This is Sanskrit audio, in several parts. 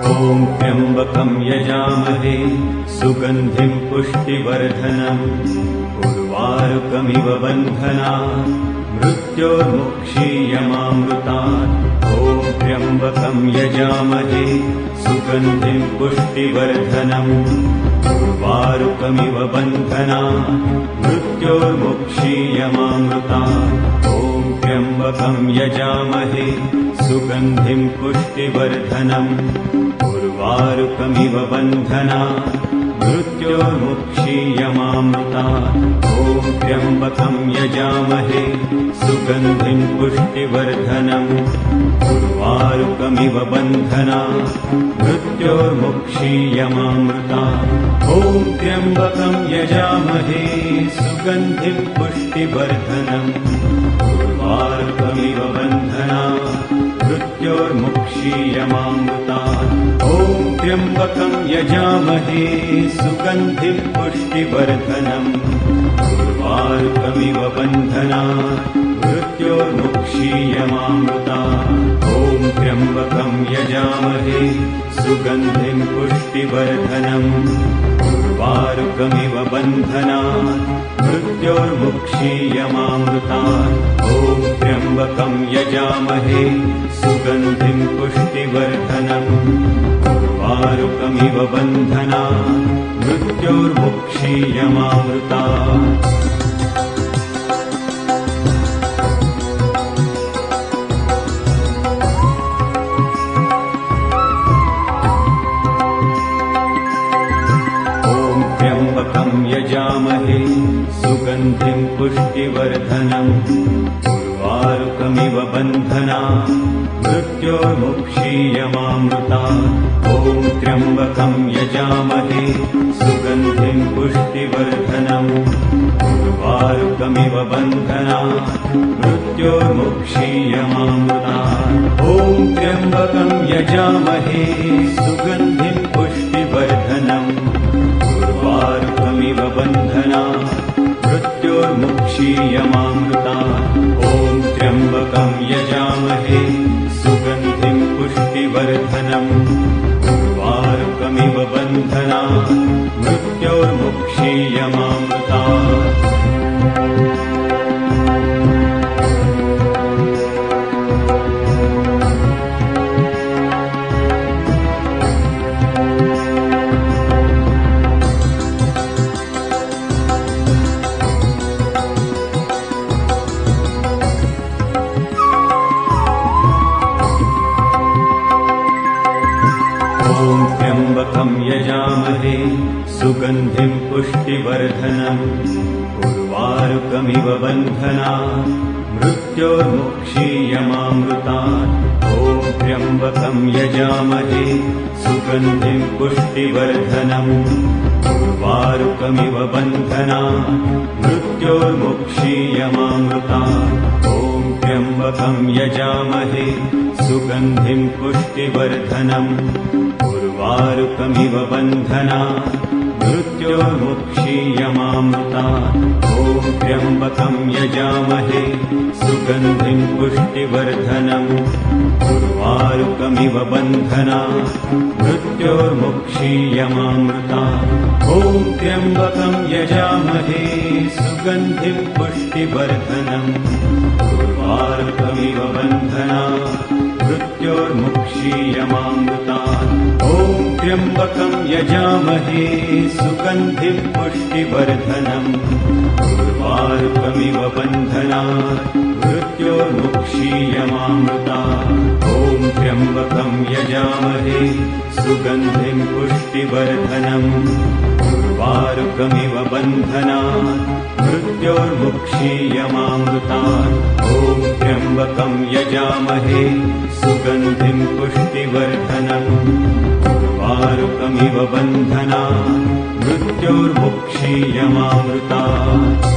ॐ त्र्यम्बकं यजामहे सुगन्धिं पुष्टिवर्धनम् उर्वारुकमिव बन्धनात् मृत्योर्मुक्षीयमामृतात्। ॐ त्र्यम्बकं यजामहे सुगन्धिं पुष्टिवर्धनम् उर्वारुकमिव बन्धनात् मृत्योर्मुक्षीयमामृतात्। ॐ त्र्यम्बकं यजामहे सुगन्धिं पुष्टिवर्धनम् उर्वारुकमिव बन्धनात् मृत्योर्मुक्षीयमामृतात्। ॐ त्र्यम्बकं यजामहे सुगन्धिं पुष्टिवर्धनम् उर्वारुकमिव बन्धनात् मृत्योर्मुक्षीयमामृतात्। ॐ त्र्यम्बकं यजामहे सुगन्धिं पुष्टिवर्धनम् उर्वारुकमिव बन्धनात् मृत्योर्मुक्षीयमामृतात्। ॐ त्र्यम्बकं यजामहे सुगन्धिं पुष्टिवर्धनम् उर्वारुकमिव बन्धनात् मृत्योर्मुक्षीयमामृतात्। ॐ त्र्यम्बकं यजामहे सुगन्धिं पुष्टिवर्धनम् उर्वारुकमिव बन्धनात् मृत्योर्मुक्षीयमामृतात्। ॐ त्र्यम्बकं यजामहे सुगन्धिं पुष्टिवर्धनम् उर्वारुकमिव बन्धनात् मृत्योर्मुक्षीयमामृतात्। यजामहे सुगन्धिं पुष्टिवर्धनम् उर्वारुकमिव बन्धनात् मृत्योर्मुक्षीयमामृतात्। ॐ त्र्यम्बकं यजामहे सुगन्धिं पुष्टिवर्धनम् उर्वारुकमिव बन्धनात् मृत्योर्मुक्षीयमामृतात्। ॐ त्र्यम्बकं यजामहे सुगन्धिं पुष्टिवर्धनम् उर्वारुकमिव बन्धनात् मृत्योर्मुक्षीयमामृतात्। ॐ त्र्यम्बकं यजामहे सुगन्धिं पुष्टिवर्धनम् उर्वारुकमिव बन्धनात् मृत्योर्मुक्षीयमामृतात्। यजामहे सुगन्धिं पुष्टिवर्धनम् उर्वारुकमिव बन्धनात् मृत्योर्मुक्षीयमामृतात्। ॐ त्र्यम्बकं यजामहे सुगन्धिं पुष्टिवर्धनम् उर्वारुकमिव बन्धनात् मृत्योर्मुक्षीयमामृतात्। ॐ त्र्यम्बकं यजामहे सुगन्धिं पुष्टिवर्धनम् उर्वारुकमिव बन्धनात् मृत्योर्मुक्षीयमामृतात्। ॐ त्र्यम्बकं यजामहे सुगन्धिं पुष्टिवर्धनम् उर्वारुकमिव बन्धनात् मृत्योर्मुक्षीयमामृतात्। ॐ त्र्यम्बकं यजामहे सुगन्धिं पुष्टिवर्धनम् उर्वारुकमिव बन्धनात् मृत्योर्मुक्षीयमामृतात्। ॐ त्र्यम्बकं यजामहे सुगन्धिं पुष्टिवर्धनम् उर्वारुकमिव बन्धनात् मृत्योर्मुक्षीयमामृतात्। ॐ त्र्यम्बकं यजामहे सुगन्धिं पुष्टिवर्धनम् उर्वारुकमिव बन्धनात् मृत्योर्मुक्षीयमामृतात्। ॐ त्र्यम्बकं यजामहे सुगन्धिं पुष्टिवर्धनम् उर्वारुकमिव बन्धनात् मृत्योर्मुक्षीयमामृतात्।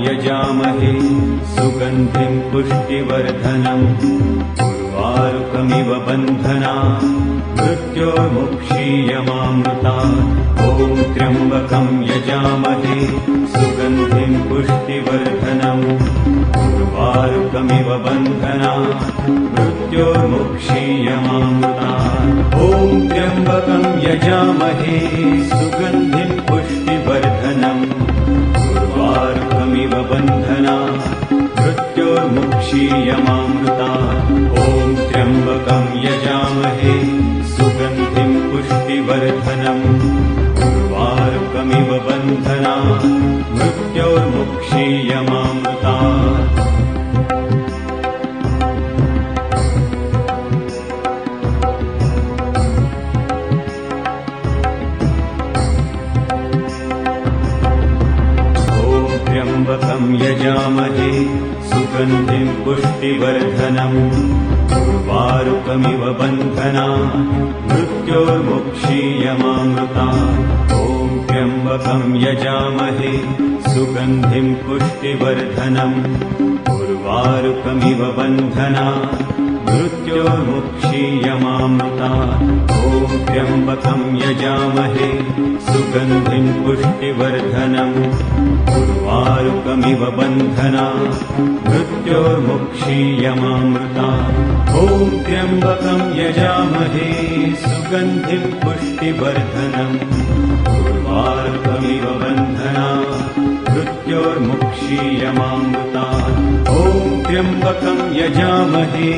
यजामहे सुगन्धिं पुष्टिवर्धनम् उर्वारुकमिव बन्धनात् मृत्योर्मुक्षीयमामृतात्। मृत्योर्मुक्षीयमामृतात् ॐ त्र्यम्बकं यजामहे सुगन्धिं पुष्टिवर्धनम् उर्वारुकमिव बन्धनात् मृत्योर्मुक्षीयमामृतात् ॐ त्र्यम्बकं यजामहे सुगन्धिं पुष्टिवर्धनम् उर्वारुकमिव बन्धनात् मृत्योर्मुक्षीयमामृतात् ॐ त्र्यम्बकं यजामहे सुगन्धिं पुष्टिवर्धनम् उर्वारुकमिव बन्धनात् मृत्योर्मुक्षीयमामृतात् त्र्यम्बकं यजामहे सुगन्धिं पुष्टिवर्धनम् उर्वारुकमिव बन्धनात् मृत्योर्मुक्षीयमामृतात् ॐ त्र्यम्बकं यजामहे सुगन्धिं पुष्टिवर्धनम् उर्वारुकमिव बन्धनात् मृत्योर्मुक्षीयमामृतात् ॐ त्र्यम्बकं यजामहे सुगन्धिं पुष्टिवर्धनम् उर्वारुकमिव बन्धनात् मृत्योर्मुक्षीयमामृतात् ॐ त्र्यम्बकं यजामहे सुगन्धिं पुष्टिवर्धनम् उर्वारुकमिव बन्धनात् मृत्योर्मुक्षीयमामृतात् ॐ त्र्यम्बकं यजामहे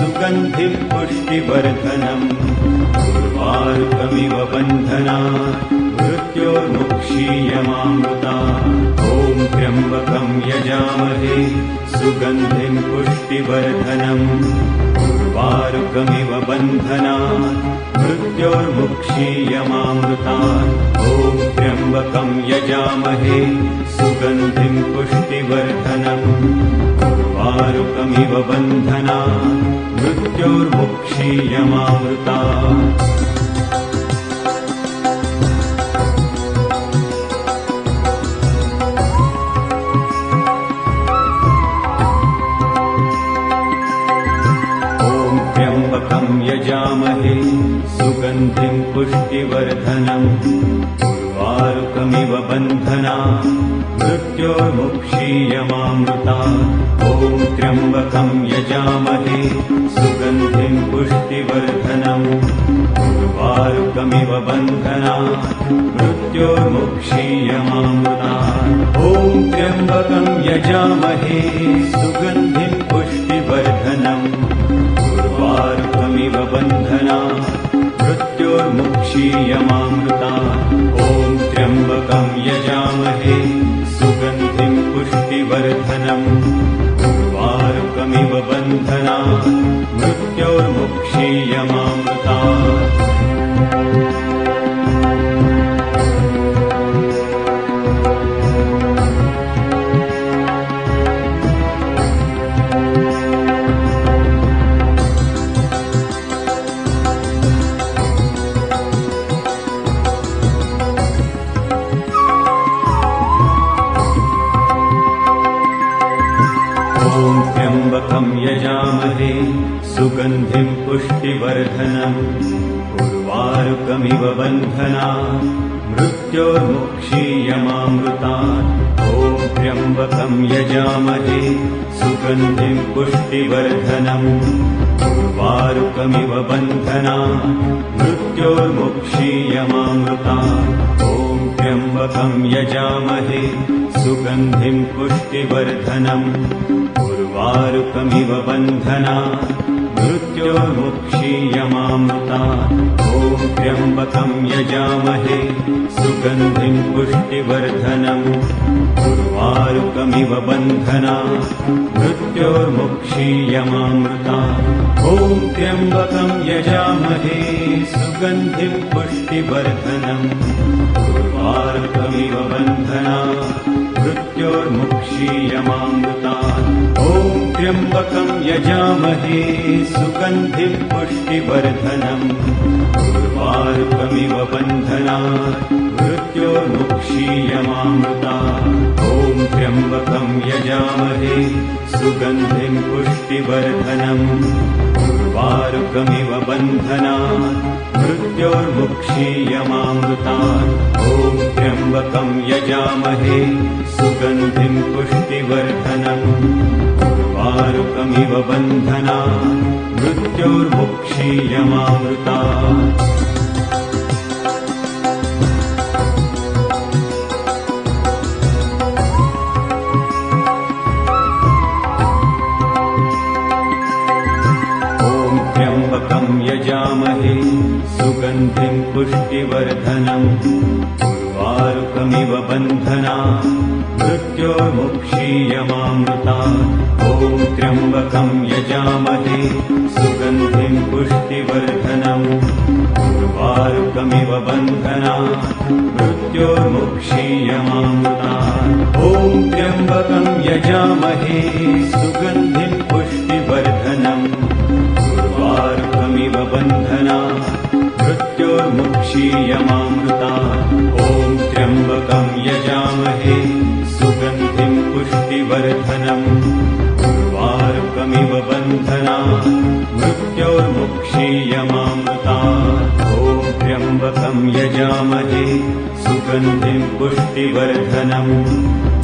सुगन्धिं पुष्टिवर्धनम् उर्वारुकमिव बन्धनात् मृत्योर्मुक्षीयमामृतात् ॐ त्र्यम्बकं यजामहे सुगन्धिं पुष्टिवर्धनम् उर्वारुकमिव बन्धनात् मृत्योर्मुक्षीयमामृतात् ॐ त्र्यम्बकं यजामहे सुगन्धिं पुष्टिवर्धनम् उर्वारुकमिव बन्धनात् मृत्योर्मुक्षीयमामृतात् यजामहे सुगन्धिं पुष्टिवर्धनम् उर्वारुकमिव बन्धनात् मृत्योर्मुक्षीयमामृतात् ॐ त्र्यम्बकं यजामहे सुगन्धिं पुष्टिवर्धनम् उर्वारुकमिव बन्धनात् मृत्योर्मुक्षीयमामृतात् ॐ त्र्यम्बकं यजामहे सुगन्धिं पुष्टिवर्धनम् उर्वारुकमिव बन्धनात् मृत्योर्मुक्षीयमामृतात् ॐ त्र्यम्बकं यजामहे सुगन्धिं पुष्टिवर्धनम् उर्वारुकमिव बन्धनात् मृत्योर्मुक्षीयमामृतात् त्र्यम्बकं यजामहे सुगन्धिं पुष्टिवर्धनम् उर्वारुकमिव बन्धनात् मृत्योर्मुक्षीयमामृतात् ॐ त्र्यम्बकं यजामहे सुगन्धिं पुष्टिवर्धनम् उर्वारुकमिव बन्धनात् मृत्योर्मुक्षीयमामृतात् ॐ त्र्यम्बकं यजामहे सुगन्धिं पुष्टिवर्धनम् उर्वारुकमिव बन्धनात् मृत्योर्मुक्षीयमामृतात् ॐ त्र्यम्बकं यजामहे सुगन्धिं पुष्टिवर्धनम् उर्वारुकमिव बन्धनात् मृत्योर्मुक्षीयमामृतात् ॐ त्र्यम्बकं यजामहे सुगन्धिं पुष्टिवर्धनम् उर्वारुकमिव बन्धनात् मृत्योर्मुक्षीयमामृतात् ॐ त्र्यम्बकं यजामहे सुगन्धिं पुष्टिवर्धनम् उर्वारुकमिव बन्धनात् मृत्योर्मुक्षीयमामृतात् ॐ त्र्यम्बकं यजामहे सुगन्धिं पुष्टिवर्धनम् उर्वारुकमिव बन्धनात् मृत्योर्मुक्षीयमामृतात् ॐ त्र्यम्बकं यजामहे सुगन्धिं पुष्टिवर्धनम् उर्वारुकमिव बन्धनात् मृत्योर्मुक्षीयमामृतात् यजामहे सुगन्धिं पुष्टिवर्धनम् उर्वारुकमिव बन्धनात् मृत्योर्मुक्षीयमामृतात् ॐ त्र्यम्बकं यजामहे सुगन्धिं पुष्टिवर्धनम् उर्वारुकमिव बन्धनात् मृत्योर्मुक्षीयमामृतात् ॐ त्र्यम्बकं यजामहे सुगन्धिं पुष्टिवर्धनम् उर्वारुकमिव बन्धनात् मृत्योर्मुक्षीयमामृतात् ॐ त्र्यम्बकं यजामहे सुगन्धिं पुष्टिवर्धनम् उर्वारुकमिव बन्धनात् मृत्योर्मुक्षीयमामृतात् ॐ त्र्यम्बकं यजामहे सुगन्धिं पुष्टिवर्धनम्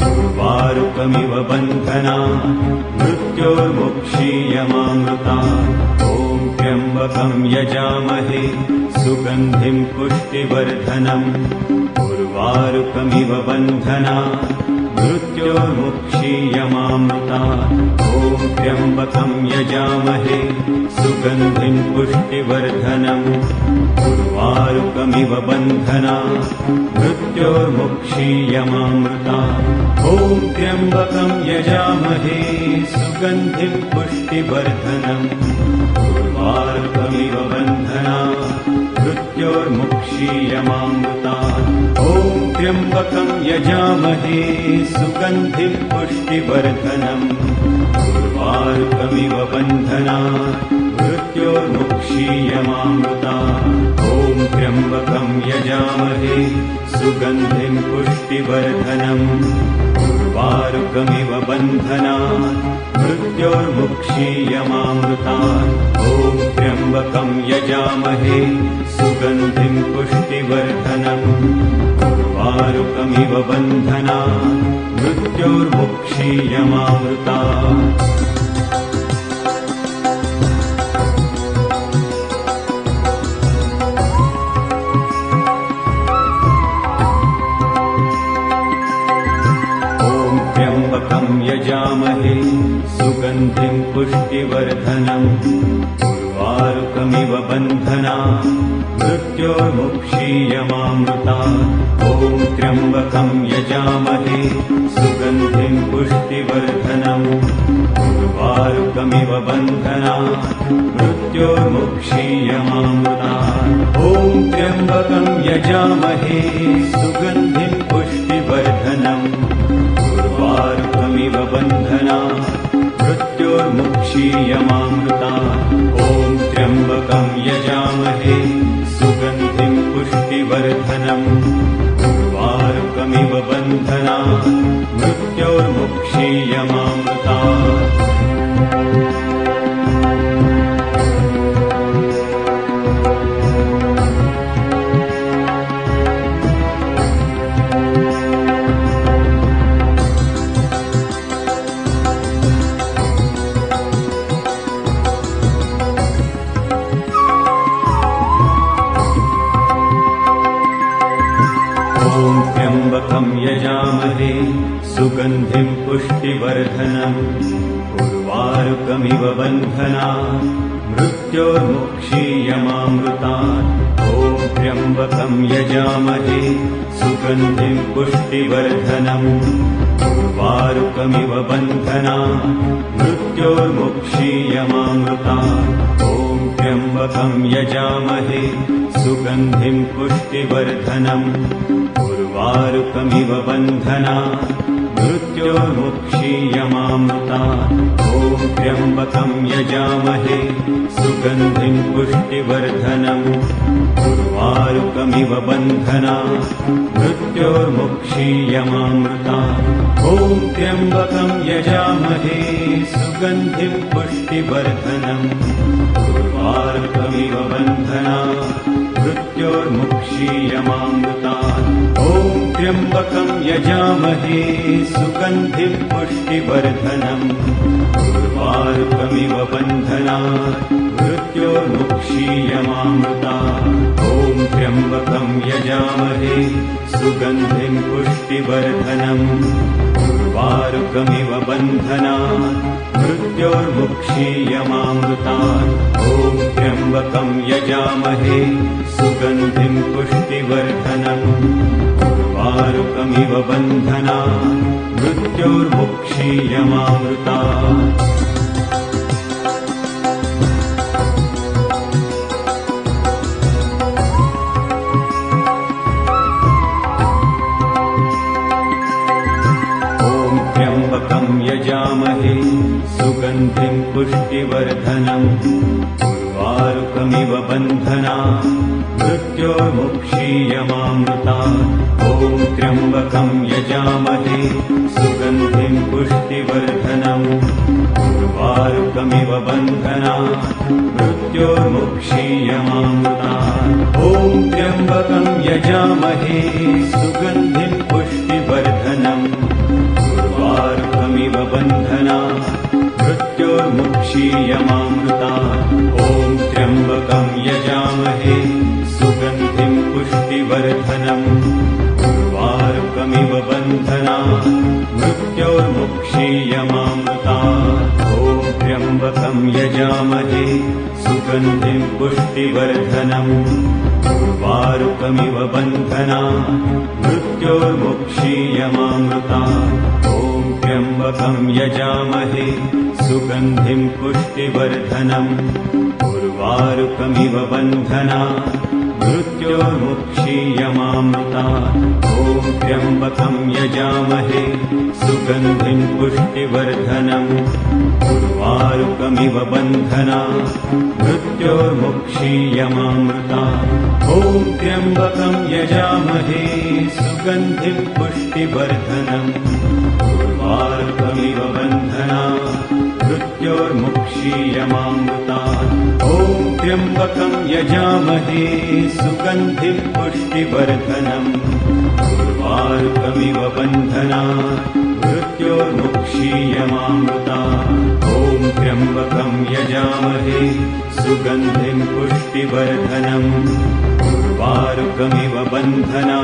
उर्वारुकमिव बन्धनात् मृत्योर्मुक्षीयमामृतात् ॐ त्र्यम्बकं यजामहे सुगन्धिं पुष्टिवर्धनम् उर्वारुकमिव बन्धनात् मृत्योर्मुक्षीयमामृतात् ॐ त्र्यम्बकं यजामहे सुगन्धिं पुष्टिवर्धनम् उर्वारुकमिव बन्धनात् मृत्योर्मुक्षीयमामृतात् ॐ त्र्यम्बकं यजामहे सुगन्धिं पुष्टिवर्धनम् उर्वारुकमिव बन्धनात् मृत्योर्मुक्षीयमामृतात् ॐ त्र्यम्बकं यजामहे सुगन्धिं पुष्टिवर्धनम् उर्वारुकमिव बन्धनात् मृत्योर्मुक्षीयमामृतात् ॐ त्र्यम्बकं यजामहे सुगन्धिं पुष्टिवर्धनम् उर्वारुकमिव बन्धनात् मृत्योर्मुक्षीयमामृतात् ॐ त्र्यम्बकं यजामहे सुगन्धिं पुष्टिवर्धनम् उर्वारुकमिव बन्धनात् मृत्योर्मुक्षीयमामृतात् यजामहे सुगन्धिं पुष्टिवर्धनम् उर्वारुकमिव बन्धनात् मृत्योर्मुक्षीयमामृतात् ॐ त्र्यम्बकं यजामहे सुगन्धिं पुष्टिवर्धनम् उर्वारुकमिव बन्धनात् मृत्योर्मुक्षीयमामृतात् ॐ त्र्यम्बकं यजामहे सुगन्धिं पुष्टिवर्धनम् उर्वारुकमिव बन्धनात् मृत्योर्मुक्षीयमामृतात् ॐ त्र्यम्बकं यजामहे सुगन्धिं पुष्टिवर्धनम् उर्वारुकमिव बन्धनात् मृत्योर्मुक्षीयमामृतात् त्र्यम्बकं यजामहे सुगन्धिं पुष्टिवर्धनम् उर्वारुकमिव बन्धनात् मृत्योर्मुक्षीयमामृतात् ॐ त्र्यम्बकं यजामहे सुगन्धिं पुष्टिवर्धनम् उर्वारुकमिव बन्धनात् मृत्योर्मुक्षीयमामृतात् ॐ त्र्यम्बकं यजामहे सुगन्धिं पुष्टिवर्धनम् उर्वारुकमिव बन्धनात् मृत्योर्मुक्षीयमामृतात् ॐ त्र्यम्बकं यजामहे सुगन्धिं पुष्टिवर्धनम् उर्वारुकमिव उर्वारुकमिव बन्धना मृत्योर्मुक्षीयमामृता ॐ त्र्यम्बकं यजामहे सुगन्धिं पुष्टिवर्धनम् उर्वारुकमिव बन्धना मृत्योर्मुक्षीयमामृता ॐ त्र्यम्बकं यजामहे सुगन्धिं पुष्टिवर्धनम् उर्वारुकमिव बन्धना मृत्योर्मुक्षीयमामृता ॐ त्र्यम्बकं यजामहे सुगन्धिं पुष्टिवर्धनम् उर्वारुकमिव बन्धना मृत्योर्मुक्षीयमामृता ॐ त्र्यम्बकं यजामहे सुगन्धिं पुष्टिवर्धनम् उर्वारुकमिव बन्धना मृत्योर्मुक्षीयमामृता यजामहे सुगन्धिं पुष्टिवर्धनम् उर्वारुकमिव बन्धना मृत्योर्मुक्षीयमामृता ॐ त्र्यम्बकं यजामहे सुगन्धिं पुष्टिवर्धनम् उर्वारुकमिव बन्धना मृत्योर्मुक्षीयमामृता ॐ त्र्यम्बकं यजामहे सुगन्धिं पुष्टिवर्धनम् उर्वारुकमिव बन्धना मृत्योर्मुक्षीयमामृता ॐ त्र्यम्बकं यजामहे सुगन्धिं पुष्टिवर्धनम् उर्वारुकमिव बन्धना मृत्योर्मुक्षीयमामृता ॐ त्र्यम्बकं यजामहे सुगन्धिं पुष्टिवर्धनम् उर्वारुकमिव बन्धना मृत्योर्मुक्षीयमामृता ॐ त्र्यम्बकं यजामहे सुगन्धिं पुष्टिवर्धनम् उर्वारुकमिव बन्धना मृत्योर्मुक्षीयमामृता ॐ त्र्यम्बकं यजामहे सुगन्धिं पुष्टिवर्धनम् उर्वारुकमिव बन्धना मृत्योर्मुक्षीयमामृता ॐ त्र्यम्बकं यजामहे सुगन्धिं पुष्टिवर्धनम् उर्वारुकमिव बन्धना मृत्योर्मुक्षीयमामृता ॐ त्र्यम्बकं यजामहे सुगन्धिं पुष्टिवर्धनम् उर्वारुकमिव बन्धना मृत्योर्मुक्षीयमामृता ॐ त्र्यम्बकं यजामहे सुगन्धिं पुष्टिवर्धनम् उर्वारुकमिव बन्धना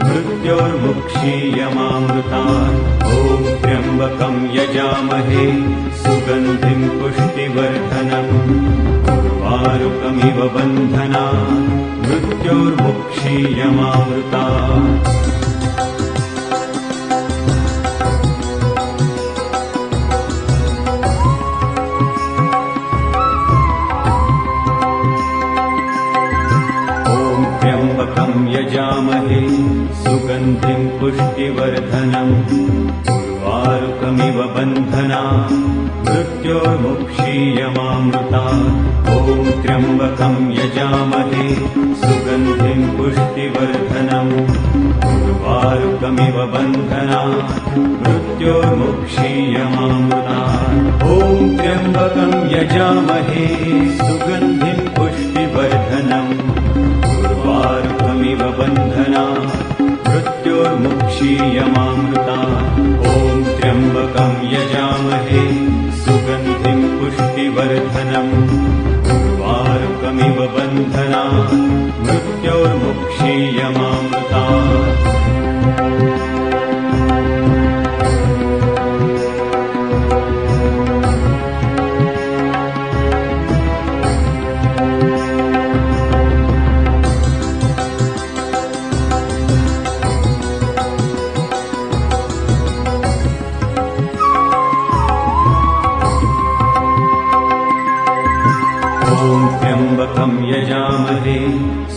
मृत्योर्मुक्षीयमामृता ॐ त्र्यम्बकं यजामहे सुगन्धिं पुष्टिवर्धनम् उर्वारुकमिव बन्धना मृत्योर्मुक्षीयमामृता यजामहे सुगन्धिं पुष्टिवर्धनम् उर्वारुकमिव बन्धना मृत्योर्मुक्षीयमामृता ॐ त्र्यम्बकं यजामहे सुगन्धिं पुष्टिवर्धनम् उर्वारुकमिव बन्धना मृत्योर्मुक्षीयमामृता ॐ त्र्यम्बकं यजामहे सुगन्धिं पुष्टिवर्धनम् उर्वारुकमिव बन्धना मृत्योर्मुक्षीयमामृता ॐ त्र्यम्बकं यजामहे सुगन्धिं पुष्टिवर्धनम् उर्वारुकमिव बन्धना मृत्योर्मुक्षीयमामृता यजामहे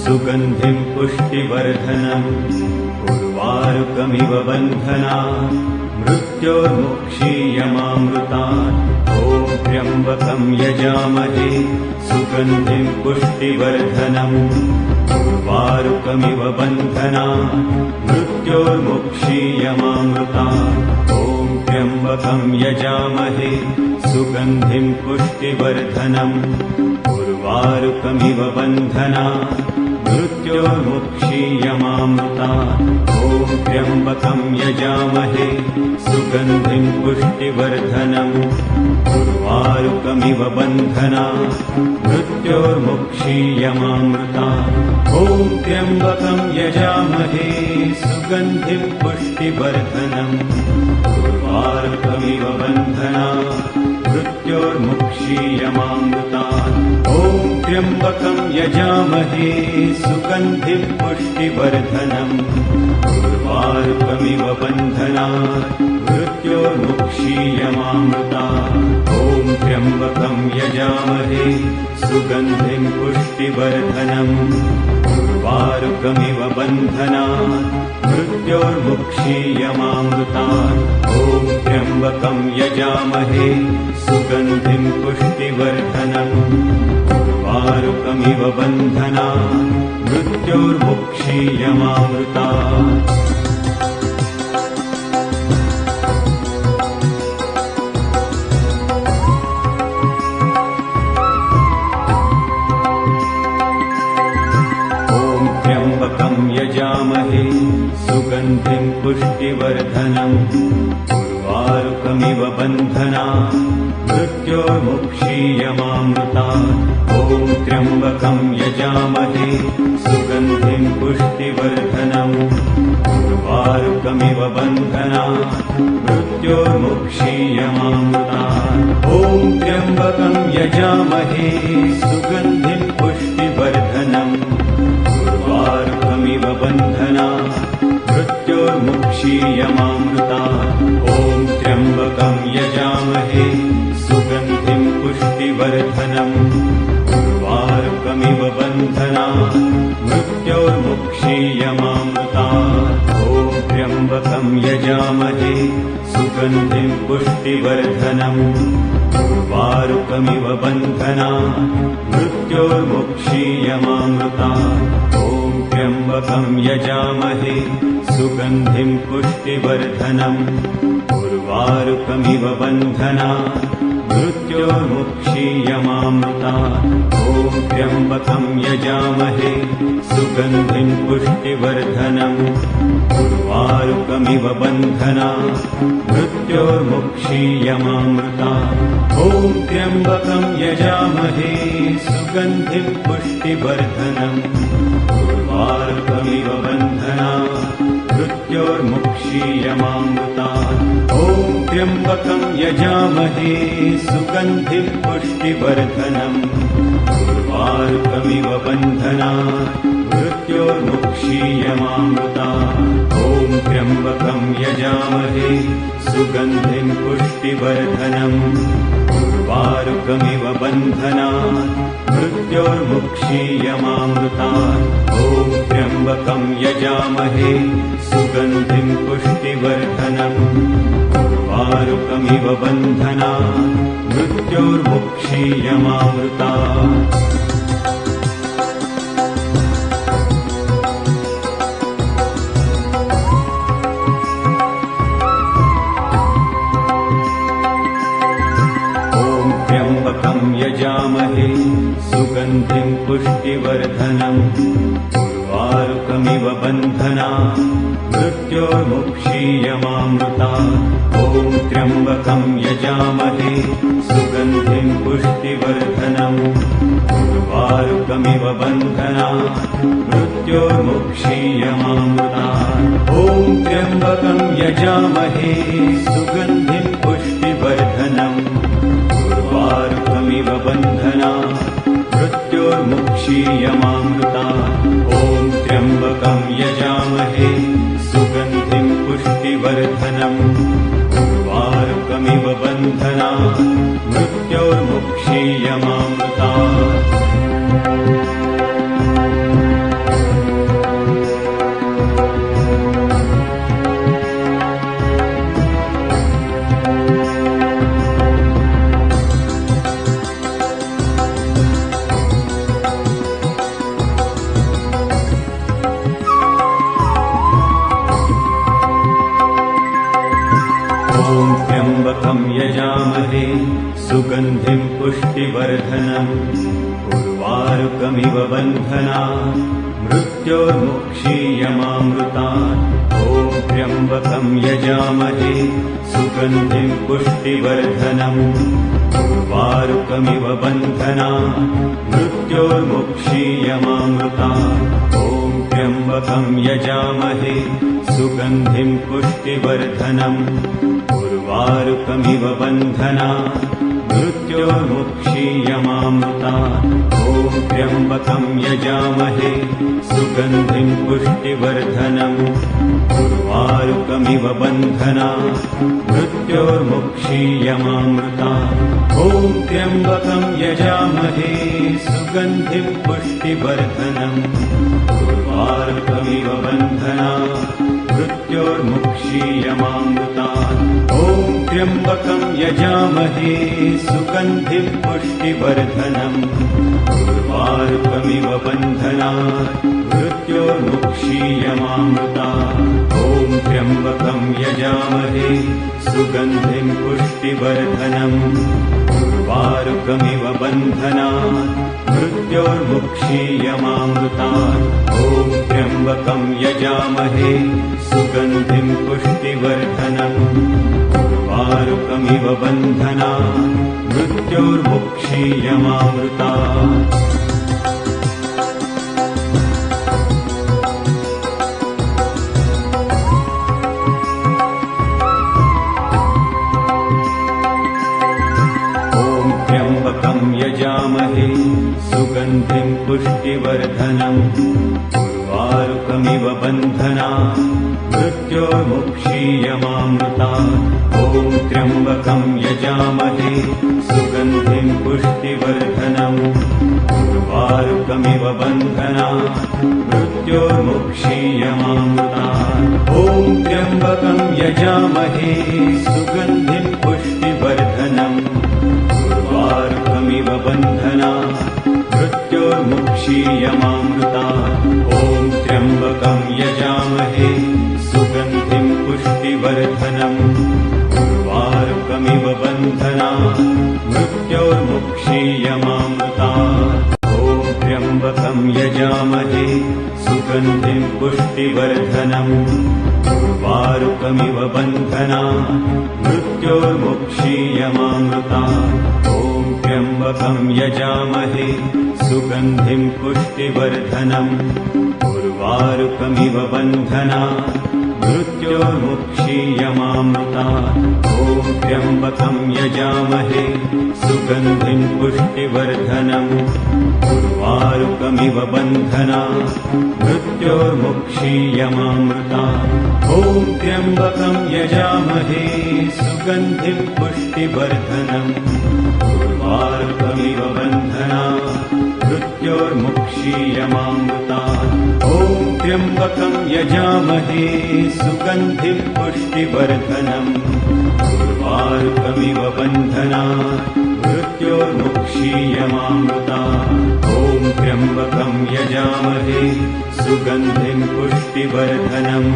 सुगन्धिं पुष्टिवर्धनम् उर्वारुकमिव बन्धना मृत्योर्मुक्षीयमामृतात्। ॐ त्र्यम्बकं यजामहे सुगन्धिं पुष्टिवर्धनम्। उर्वारुकमिव बन्धनात् मृत्योर्मुक्षीयमामृतात्। ॐ त्र्यम्बकं यजामहे सुगन्धिं पुष्टिवर्धनम्। उर्वारुकमिव बन्धनात् मृत्योर्मुक्षीयमामृतात्। ॐ त्र्यम्बकं यजामहे सुगन्धिं पुष्टिवर्धनम्। उर्वारुकमिव बन्धनात् मृत्योर्मुक्षीयमामृतात्। ॐ त्र्यम्बकं यजामहे सुगन्धिं पुष्टिवर्धनम्। उर्वारुकमिव बन्धनात् मृत्योर्मुक्षीयमामृतात्। ॐ त्र्यम्बकं यजामहे सुगन्धिं पुष्टिवर्धनम्। उर्वारुकमिव बन्धनात् मृत्योर्मुक्षीयमामृतात्। ॐ त्र्यम्बकं यजामहे सुगन्धिं पुष्टिवर्धनम्। उर्वारुकमिव बन्धनात् मृत्योर्मुक्षीयमामृतात्। ॐ त्र्यम्बकं यजामहे सुगन्धिं पुष्टिवर्धनम्। उर्वारुकमिव बन्धनात् मृत्योर्मुक्षीयमामृतात्। यजामहे सुगन्धिं पुष्टिवर्धनम्। उर्वारुकमिव बन्धनात् मृत्योर्मुक्षीयमामृतात्। ॐ त्र्यम्बकं यजामहे सुगन्धिं पुष्टिवर्धनम्। उर्वारुकमिव बन्धनात् मृत्योर्मुक्षीयमामृतात्। ॐ त्र्यम्बकं यजामहे सुगन्धिं पुष्टिवर्धनम्। उर्वारुकमिव बन्धनात् मृत्योर्मुक्षीयमामृतात्। ॐ त्र्यम्बकं यजामहे सुगन्धिं पुष्टिवर्धनम्। उर्वारुकमिव बन्धनात् मृत्योर्मुक्षीयमामृतात्। ॐ त्र्यम्बकं यजामहे सुगन्धिं पुष्टिवर्धनम्। उर्वारुकमिव बन्धनात् मृत्योर्मुक्षीयमामृतात्। ॐ त्र्यम्बकं यजामहे सुगन्धिं पुष्टिवर्धनम्। उर्वारुकमिव बन्धनात् मृत्योर्मुक्षीयमामृतात्। ॐ त्र्यम्बकं यजामहे सुगन्धिं पुष्टिवर्धनम्। उर्वारुकमिव बन्धनात् मृत्योर्मुक्षीयमामृतात्। ॐ त्र्यम्बकं यजामहे सुगन्धिं पुष्टिवर्धनम्। उर्वारुकमिव बन्धनात् मृत्योर्मुक्षीयमामृतात्। ॐ त्र्यम्बकं यजामहे सुगन्धिं पुष्टिवर्धनम्। उर्वारुकमिव बन्धनात् मृत्योर्मुक्षीयमामृतात्। ॐ त्र्यम्बकं यजामहे सुगन्धिं पुष्टिवर्धनम्। उर्वारुकमिव बन्धनात् मृत्योर्मुक्षीयमामृतात्। ॐ त्र्यम्बकं यजामहे सुगन्धिं पुष्टिवर्धनम्। उर्वारुकमिव बन्धनात् मृत्योर्मुक्षीयमामृतात्। यजामहे सुगन्धिं पुष्टिवर्धनम्। उर्वारुकमिव बन्धनात् मृत्योर्मुक्षीयमामृतात्। ॐ त्र्यम्बकं यजामहे सुगन्धिं पुष्टिवर्धनम्। उर्वारुकमिव बन्धनात् मृत्योर्मुक्षीयमामृतात्। ॐ त्र्यम्बकं यजामहे सुगन्धिं पुष्टिवर्धनम्। उर्वारुकमिव बन्धनात् मृत्योर्मुक्षीयमामृतात्। ॐ त्र्यम्बकं यजामहे सुगन्धिं पुष्टिवर्धनम्। उर्वारुकमिव बन्धनात् मृत्योर्मुक्षीयमामृतात्। ॐ सुगन्धिं पुष्टिवर्धनम् उर्वारुकमिव बन्धनात् मृत्योर्मुक्षीयमामृतात् ॐ त्र्यम्बकं यजामहे सुगन्धिं पुष्टिवर्धनम् उर्वारुकमिव बन्धनात् मृत्योर्मुक्षीयमामृतात् ॐ त्र्यम्बकं यजामहे सुगन्धिं पुष्टिवर्धनम् उर्वारुकमिव बन्धनात् मृत्योर्मुक्षीयमामृतात् ॐ त्र्यम्बकं यजामहे सुगन्धिं पुष्टिवर्धनम् उर्वारुकमिव बन्धनात् मृत्योर्मुक्षीयमामृतात् ॐ त्र्यम्बकं यजामहे सुगन्धिं पुष्टिवर्धनम् उर्वारुकमिव बन्धनात् मृत्योर्मुक्षीयमामृतात् ॐ त्र्यम्बकं यजामहे सुगन्धिं पुष्टिवर्धनम् उर्वारुकमिव बन्धनात् मृत्योर्मुक्षीयमामृतात् ॐ त्र्यम्बकं यजामहे सुगन्धिं पुष्टिवर्धनम् उर्वारुकमिव बन्धनात् मृत्योर्मुक्षीयमामृतात् ॐ त्र्यम्बकं यजामहे सुगन्धिं पुष्टिवर्धनम् उर्वारुकमिव बन्धनात् मृत्योर्मुक्षीयमामृतात् यजामहे सुगन्धिं पुष्टिवर्धनम् उर्वारुकमिव बन्धनात् मृत्योर्मुक्षीयमामृतात् ॐ त्र्यम्बकं यजामहे सुगन्धिं पुष्टिवर्धनम् उर्वारुकमिव बन्धनात् मृत्योर्मुक्षीयमामृतात् ॐ त्र्यम्बकं यजामहे सुगन्धिं पुष्टिवर्धनम् उर्वारुकमिव बन्धनात् मृत्योर्मुक्षीयमामृतात् ॐ त्र्यम्बकं यजामहे सुगन्धिं पुष्टिवर्धनम् उर्वारुकमिव बन्धनात् मृत्योर्मुक्षीयमामृतात् ॐ त्र्यम्बकं यजामहे सुगन्धिं पुष्टिवर्धनम् उर्वारुकमिव बन्धनात् मृत्योर्मुक्षीयमामृतात् ॐ त्र्यम्बकं यजामहे सुगन्धिं पुष्टिवर्धनम् उर्वारुकमिव बन्धनात् मृत्योर्मुक्षीयमामृतात् ॐ त्र्यम्बकं यजामहे सुगन्धिं पुष्टिवर्धनम् उर्वारुकमिव बन्धनात् मृत्योर्मुक्षीयमामृतात् ॐ त्र्यम्बकं यजामहे सुगन्धिं पुष्टिवर्धनम् उर्वारुकमिव बन्धनात् मृत्योर्मुक्षीयमामृतात् ॐ त्र्यम्बकं यजामहे सुगन्धिं पुष्टिवर्धनम् उर्वारुकमिव बन्धनात् मृत्योर्मुक्षीयमामृतात् ॐ त्र्यम्बकं यजामहे सुगन्धिं पुष्टिवर्धनम्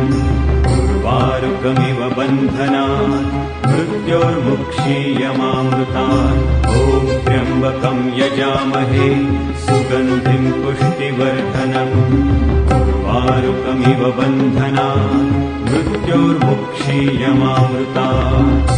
उर्वारुकमिव बन्धनात् मृत्योर्मुक्षीयमामृतात् ॐ त्र्यम्बकं यजामहे सुगन्धिं पुष्टिवर्धनम् उर्वारुकमिव बन्धनात् मृत्योर्मुक्षीयमामृतात्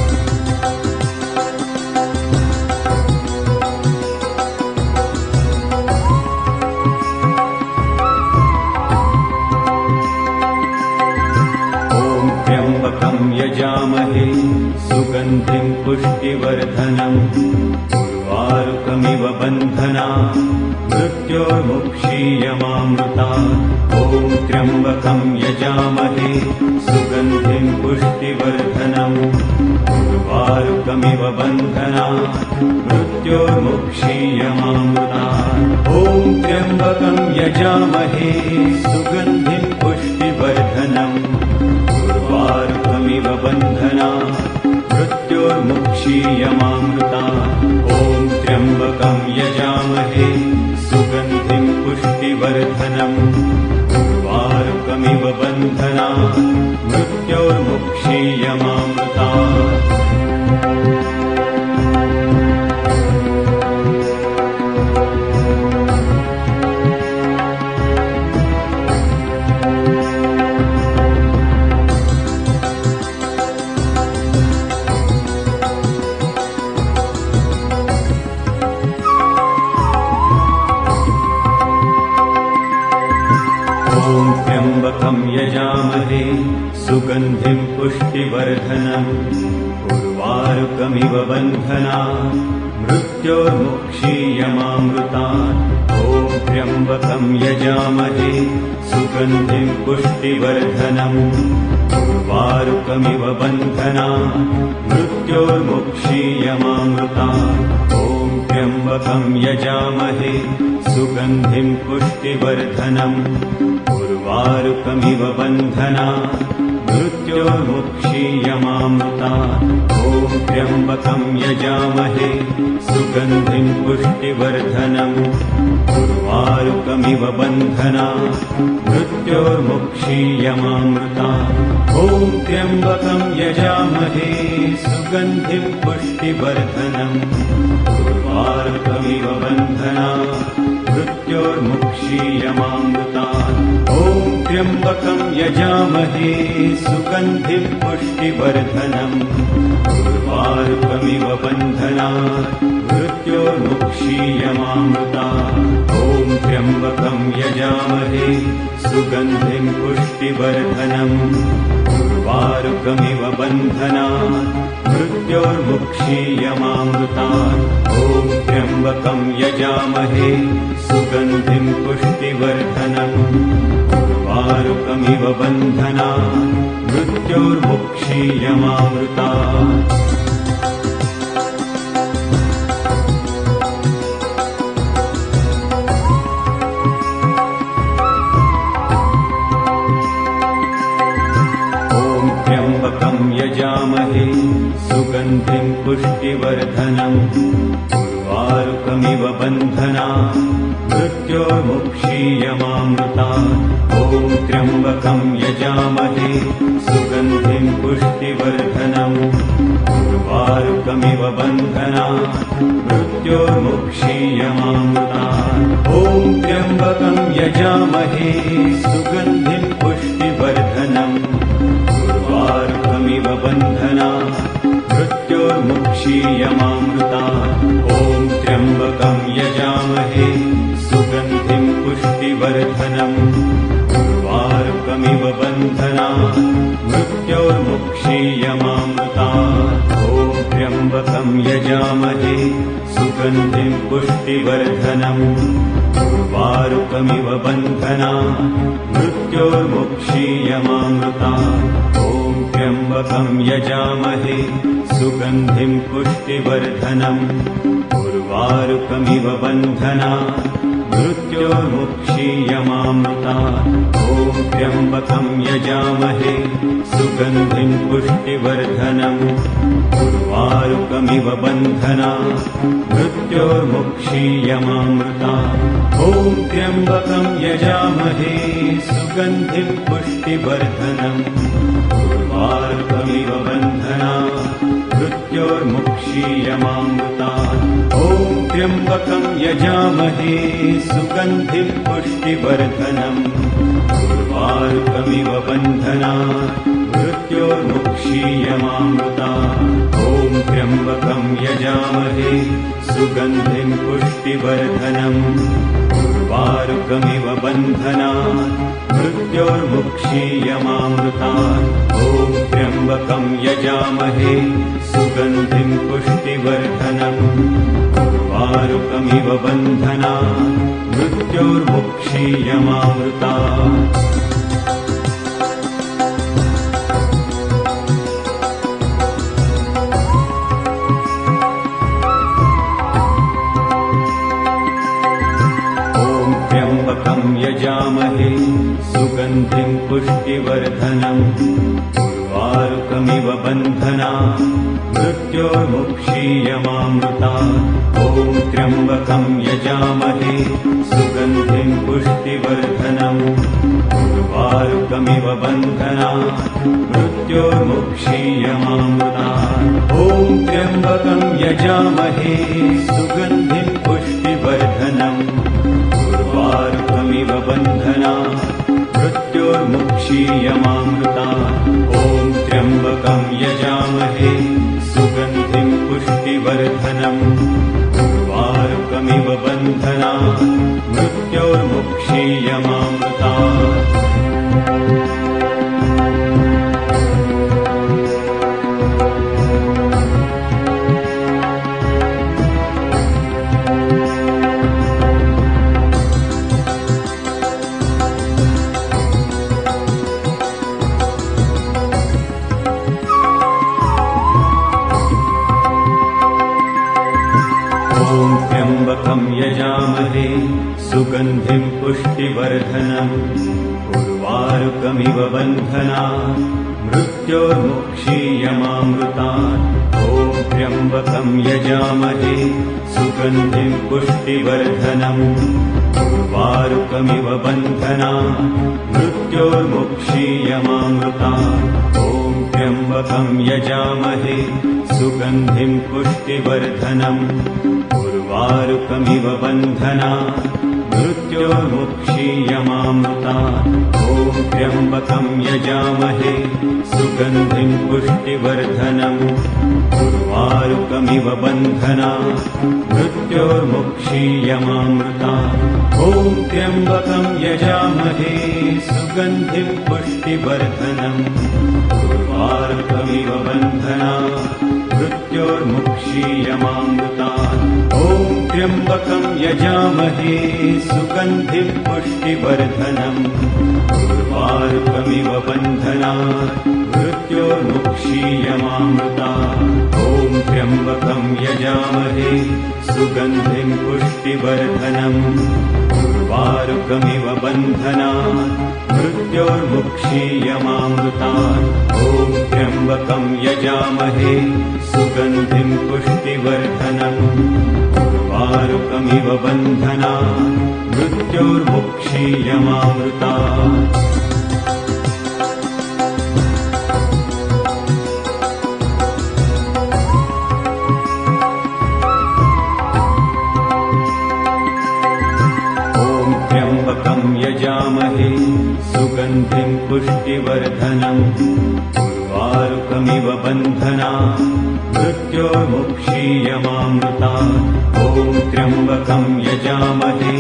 यजामहे सुगन्धिं पुष्टिवर्धनम् उर्वारुकमिव बन्धनात् मृत्योर्मुक्षीयमामृतात् ॐ त्र्यम्बकं यजामहे सुगन्धिं पुष्टिवर्धनम् उर्वारुकमिव बन्धनात् मृत्योर्मुक्षीयमामृतात् ॐ त्र्यम्बकं यजामहे सुगन्धिं पुष्टिवर्धनम् उर्वारुकमिव बन्धनात् मृत्योर्मुक्षीयमामृतात् ॐ त्र्यम्बकं यजामहे सुगन्धिं पुष्टिवर्धनम् उर्वारुकमिव बन्धनात् मृत्योर्मुक्षीयमामृतात् त्र्यम्बकं यजामहे सुगन्धिं पुष्टिवर्धनम् उर्वारुकमिव बन्धनात् मृत्योर्मुक्षीयमामृतात् ॐ त्र्यम्बकं यजामहे सुगन्धिं पुष्टिवर्धनम् उर्वारुकमिव बन्धनात् मृत्योर्मुक्षीयमामृतात् ॐ त्र्यम्बकं यजामहे सुगन्धिं पुष्टिवर्धनम् उर्वारुकमिव बन्धनात् मृत्योर्मुक्षीयमामृतात् ॐ त्र्यम्बकं यजामहे सुगन्धिं पुष्टिवर्धनम् उर्वारुकमिव बन्धनात् मृत्योर्मुक्षीयमामृतात् ॐ त्र्यम्बकं यजामहे सुगन्धिं पुष्टिवर्धनम् उर्वारुकमिव बन्धनात् मृत्योर्मुक्षीयमामृतात् ॐ त्र्यम्बकं यजामहे सुगन्धिं पुष्टिवर्धनम् उर्वारुकमिव बन्धनात् मृत्योर्मुक्षीयमामृतात् ॐ त्र्यम्बकं यजामहे सुगन्धिं पुष्टिवर्धनम् उर्वारुकमिव बन्धनात् मृत्योर्मुक्षीयमामृतात् ॐ त्र्यम्बकं यजामहे सुगन्धिं पुष्टिवर्धनम् उर्वारुकमिव बन्धनात् मृत्योर्मुक्षीयमामृतात् त्र्यम्बकं यजामहे सुगन्धिं पुष्टिवर्धनम् उर्वारुकमिव बन्धनात् मृत्योर्मुक्षीयमामृतात् ॐ त्र्यम्बकं यजामहे सुगन्धिं पुष्टिवर्धनम् उर्वारुकमिव बन्धनात् मृत्योर्मुक्षीयमामृतात् ॐ त्र्यम्बकं यजामहे सुगन्धिं पुष्टिवर्धनम् उर्वारुकमिव बन्धनात् मृत्योर्मुक्षीयमामृतात् ॐ त्र्यम्बकं यजामहे सुगन्धिं पुष्टिवर्धनम् उर्वारुकमिव बन्धनात् मृत्योर्मुक्षीयमामृतात् ॐ त्र्यम्बकं यजामहे सुगन्धिं पुष्टिवर्धनम् उर्वारुकमिव बन्धनात् मृत्योर्मुक्षीयमामृतात् ॐ त्र्यम्बकं यजामहे सुगन्धिं पुष्टिवर्धनम् उर्वारुकमिव बन्धनात् मृत्योर्मुक्षीयमामृतात् ॐ त्र्यम्बकं यजामहे सुगन्धिं पुष्टिवर्धनम् उर्वारुकमिव बन्धनात् मृत्योर्मुक्षीयमामृतात् ॐ त्र्यम्बकं यजामहे सुगन्धिं पुष्टिवर्धनम् उर्वारुकमिव बन्धनात् मृत्योर्मुक्षीयमामृतात् ॐ त्र्यम्बकं यजामहे सुगन्धिं पुष्टिवर्धनम् उर्वारुकमिव बन्धनात् मृत्योर्मुक्षीयमामृतात् ॐ त्र्यम्बकं यजामहे सुगन्धिं पुष्टिवर्धनम् उर्वारुकमिव बन्धनात् मृत्योर्मुक्षीयमामृतात् ॐ त्र्यम्बकं यजामहे सुगन्धिं पुष्टिवर्धनम् उर्वारुकमिव बन्धनात् मृत्योर्मुक्षीयमामृतात् यजामहे सुगन्धिं पुष्टिवर्धनम् उर्वारुकमिव बन्धनात् मृत्योर्मुक्षीयमामृतात् ॐ त्र्यम्बकं यजामहे सुगन्धिं पुष्टिवर्धनम् उर्वारुकमिव बन्धनात् मृत्योर्मुक्षीयमामृतात् ॐ त्र्यम्बकं यजामहे सुगन्धिं पुष्टिवर्धनम् उर्वारुकमिव बन्धनात् मृत्योर्मुक्षीयमामृतात् ॐ त्र्यम्बकं यजामहे सुगन्धिं पुष्टिवर्धनम् उर्वारुकमिव बन्धनात् मृत्योर्मुक्षीयमामृतात् पुष्टिवर्धनम् उर्वारुकमिव बन्धनात् मृत्योर्मुक्षीयमामृतात् ॐ त्र्यम्बकं यजामहे सुगन्धिं पुष्टिवर्धनम् उर्वारुकमिव बन्धनात् मृत्योर्मुक्षीयमामृतात् ॐ त्र्यम्बकं यजामहे सुगन्धिं पुष्टिवर्धनम् उर्वारुकमिव बन्धनात् मृत्योर्मुक्षीयमामृतात् ॐ त्र्यम्बकं यजामहे सुगन्धिं पुष्टिवर्धनम् उर्वारुकमिव बन्धनात् मृत्योर्मुक्षीयमामृतात् ॐ त्र्यम्बकं यजामहे सुगन्धिं पुष्टिवर्धनम् उर्वारुकमिव बन्धनात् मृत्योर्मुक्षीयमामृतात् ॐ त्र्यम्बकं यजामहे सुगन्धिं पुष्टिवर्धनम् उर्वारुकमिव बन्धनात् मृत्योर्मुक्षीयमामृतात् ॐ त्र्यम्बकं यजामहे सुगन्धिं पुष्टिवर्धनम् उर्वारुकमिव बन्धनात् मृत्योर्मुक्षीयमामृतात् ॐ त्र्यम्बकं यजामहे सुगन्धिं पुष्टिवर्धनम् उर्वारुकमिव बन्धनात् मृत्योर्मुक्षीयमामृतात् यजामहे सुगन्धिं पुष्टिवर्धनम् उर्वारुकमिव बन्धनात् मृत्योर्मुक्षीयमामृतात् ॐ त्र्यम्बकं यजामहे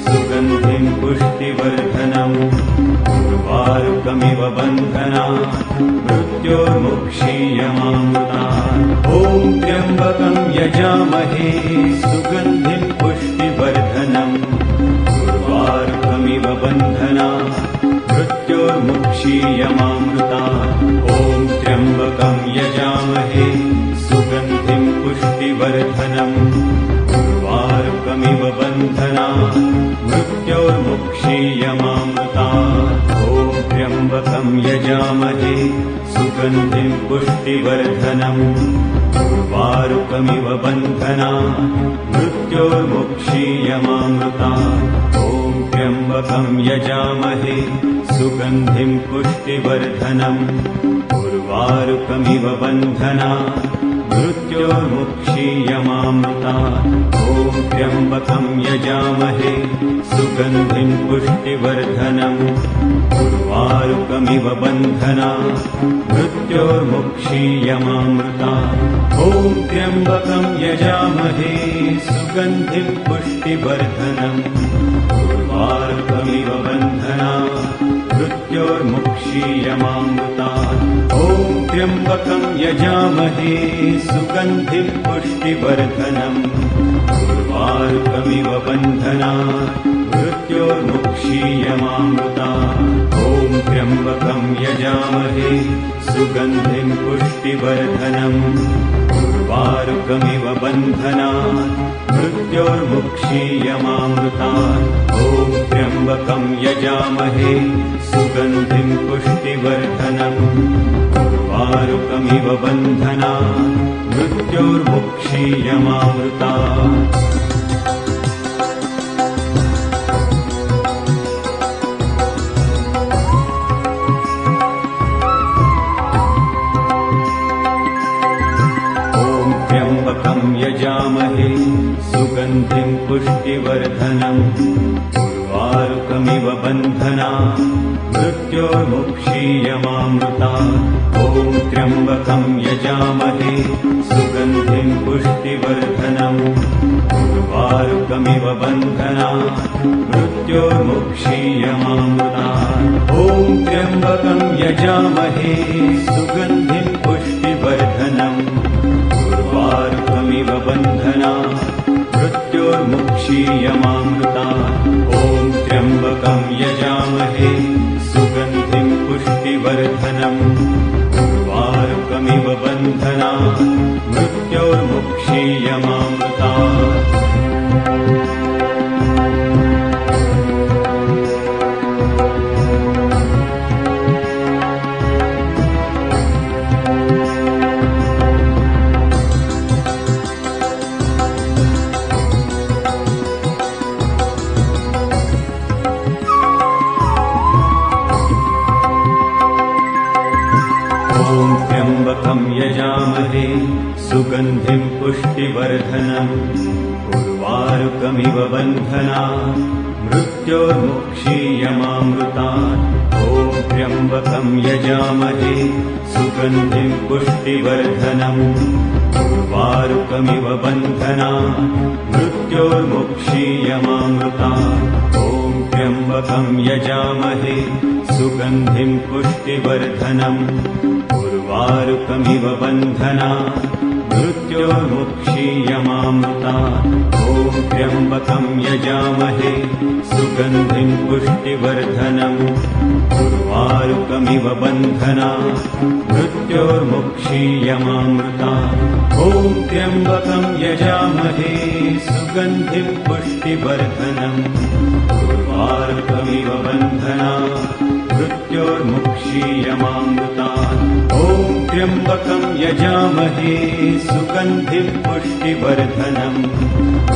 सुगन्धिं पुष्टिवर्धनम् उर्वारुकमिव बन्धनात् मृत्योर्मुक्षीयमामृतात् ॐ त्र्यम्बकं यजामहे सुगन्धिं पुष्टिवर्धनम् उर्वारुकमिव बन्धनात् मृत्योर्मुक्षीयमामृतात् ॐ त्र्यम्बकं यजामहे सुगन्धिं पुष्टिवर्धनम् उर्वारुकमिव बन्धनात् मृत्योर्मुक्षीयमामृतात् ॐ त्र्यम्बकं यजामहे सुगन्धिं पुष्टिवर्धनम् उर्वारुकमिव बन्धनात् मृत्योर्मुक्षीयमामृतात् ॐ त्र्यम्बकं यजामहे सुगन्धिं पुष्टिवर्धनम् उर्वारुकमिव बन्धनात् मृत्योर्मुक्षीयमामृतात् ॐ त्र्यम्बकं यजामहे सुगन्धिं पुष्टिवर्धनम् उर्वारुकमिव बन्धनात् मृत्योर्मुक्षीयमामृतात् ॐ त्र्यम्बकं यजामहे सुगन्धिं पुष्टिवर्धनम् उर्वारुकमिव बन्धनात् मृत्योर्मुक्षीयमामृतात् ॐ त्र्यम्बकं यजामहे सुगन्धिं पुष्टिवर्धनम् उर्वारुकमिव बन्धनात् मृत्योर्मुक्षीयमामृतात् ॐ त्र्यम्बकं यजामहे सुगन्धिं पुष्टिवर्धनम् उर्वारुकमिव बन्धनात् मृत्योर्मुक्षीयमामृतात् ॐ त्र्यम्बकं यजामहे सुगन्धिं पुष्टिवर्धनम् उर्वारुकमिव बन्धनात् मृत्योर्मुक्षीयमामृतात् यजामहे सुगन्धिं पुष्टिवर्धनम् उर्वारुकमिव बन्धनात् मृत्योर्मुक्षीयमामृतात् ॐ त्र्यम्बकं यजामहे सुगन्धिं पुष्टिवर्धनम् उर्वारुकमिव बन्धनात् मृत्योर्मुक्षीयमामृतात् ॐ त्र्यम्बकं यजामहे सुगन्धिं पुष्टिवर्धनम् उर्वारुकमिव बन्धनात् मृत्योर्मुक्षीयमामृतात् ॐ त्र्यम्बकं यजामहे सुगन्धिं पुष्टिवर्धनम् उर्वारुकमिव बन्धनात् मृत्योर्मुक्षीयमामृतात् सुगन्धिं पुष्टिवर्धनम् उर्वारुकमिव बन्धनात् मृत्योर्मुक्षीयमामृतात् ॐ त्र्यम्बकं यजामहे सुगन्धिं पुष्टिवर्धनम् उर्वारुकमिव बन्धनात् मृत्योर्मुक्षीयमामृतात् ॐ त्र्यम्बकं यजामहे सुगन्धिं पुष्टिवर्धनम् उर्वारुकमिव बन्धनात् मृत्योर्मुक्षीयमामृतात् ॐ त्र्यम्बकं यजामहे सुगन्धिं पुष्टिवर्धनम् उर्वारुकमिव बन्धनात् मृत्योर्मुक्षीयमामृतात् ॐ त्र्यम्बकं यजामहे सुगन्धिं पुष्टिवर्धनम् उर्वारुकमिव बन्धनात् मृत्योर्मुक्षीयमामृतात् ॐ त्र्यम्बकं यजामहे सुगन्धिं पुष्टिवर्धनम्